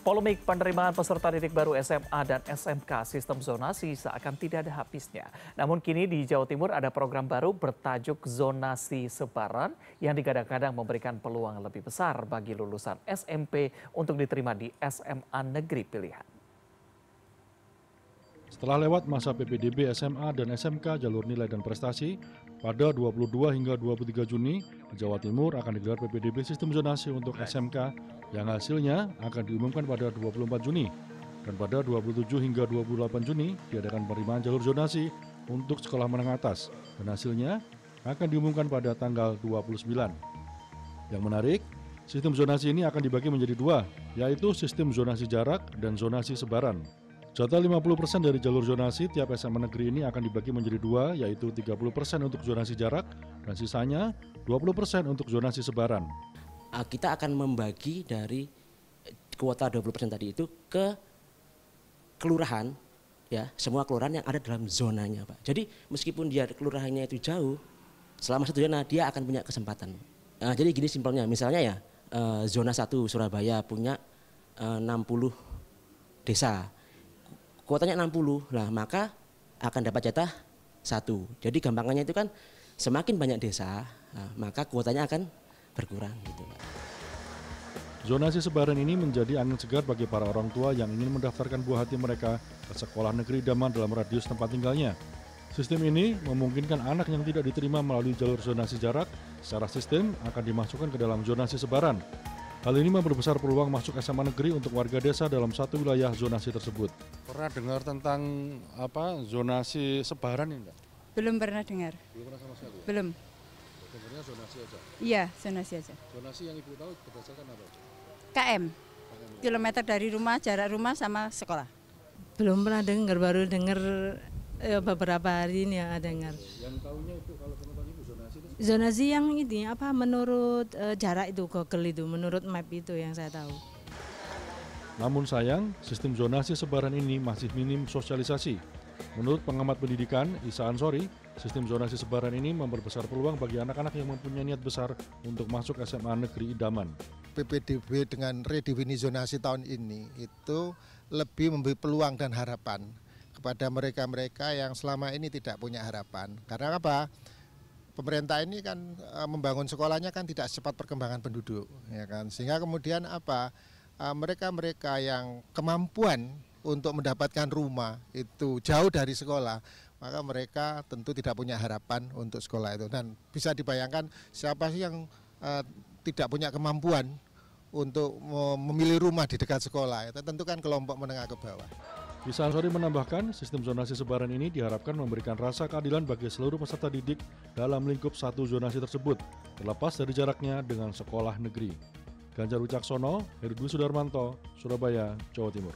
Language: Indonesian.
Polemik penerimaan peserta didik baru SMA dan SMK sistem zonasi seakan tidak ada habisnya. Namun kini di Jawa Timur ada program baru bertajuk Zonasi Sebaran yang digadang-gadang memberikan peluang lebih besar bagi lulusan SMP untuk diterima di SMA negeri pilihan. Setelah lewat masa PPDB SMA dan SMK jalur nilai dan prestasi, pada 22 hingga 23 Juni, Jawa Timur akan digelar PPDB sistem zonasi untuk SMK yang hasilnya akan diumumkan pada 24 Juni. Dan pada 27 hingga 28 Juni diadakan penerimaan jalur zonasi untuk sekolah menengah atas dan hasilnya akan diumumkan pada tanggal 29. Yang menarik, sistem zonasi ini akan dibagi menjadi dua, yaitu sistem zonasi jarak dan zonasi sebaran. Jatah 50% dari jalur zonasi tiap SMA negeri ini akan dibagi menjadi dua, yaitu 30% untuk zonasi jarak dan sisanya 20% untuk zonasi sebaran. Kita akan membagi dari kuota 20% tadi itu ke kelurahan, ya, semua kelurahan yang ada dalam zonanya, Pak. Jadi meskipun dia kelurahannya itu jauh, selama satu zona dia akan punya kesempatan. Jadi gini simpelnya, misalnya ya, zona 1 Surabaya punya 60 desa. Kuotanya 60, lah maka akan dapat jatah 1. Jadi gampangannya itu kan semakin banyak desa, maka kuotanya akan berkurang gitu, Pak. Zonasi sebaran ini menjadi angin segar bagi para orang tua yang ingin mendaftarkan buah hati mereka ke sekolah negeri idaman dalam radius tempat tinggalnya. Sistem ini memungkinkan anak yang tidak diterima melalui jalur zonasi jarak secara sistem akan dimasukkan ke dalam zonasi sebaran. Hal ini memperbesar peluang masuk SMA negeri untuk warga desa dalam satu wilayah zonasi tersebut. Pernah dengar tentang zonasi sebaran ini enggak? Belum pernah dengar. Belum pernah sama sekali? Belum. Dengarnya zonasi aja? Iya, zonasi aja. Zonasi yang Ibu tahu berdasarkan apa? KM, kilometer dari rumah, jarak rumah sama sekolah. Belum pernah dengar, baru dengar beberapa hari ini ya dengar. Yang tahunya itu kalau pengetahuan Ibu zonasi itu? Zonasi yang ini menurut jarak itu, Google itu, menurut map itu yang saya tahu. Namun sayang, sistem zonasi sebaran ini masih minim sosialisasi. Menurut pengamat pendidikan Isa Ansori, sistem zonasi sebaran ini memperbesar peluang bagi anak-anak yang mempunyai niat besar untuk masuk SMA negeri idaman. PPDB dengan redefinisi zonasi tahun ini itu lebih memberi peluang dan harapan kepada mereka-mereka yang selama ini tidak punya harapan. Karena apa? Pemerintah ini kan membangun sekolahnya kan tidak secepat perkembangan penduduk, ya kan? Sehingga kemudian mereka-mereka yang kemampuan untuk mendapatkan rumah itu jauh dari sekolah, maka mereka tentu tidak punya harapan untuk sekolah itu. Dan bisa dibayangkan siapa sih yang tidak punya kemampuan untuk memilih rumah di dekat sekolah, itu tentu kan kelompok menengah ke bawah. Isa Ansori menambahkan, sistem zonasi sebaran ini diharapkan memberikan rasa keadilan bagi seluruh peserta didik dalam lingkup satu zonasi tersebut, terlepas dari jaraknya dengan sekolah negeri. Ganjar Wicaksono, Heri Dwi Sudarmanto, Surabaya, Jawa Timur.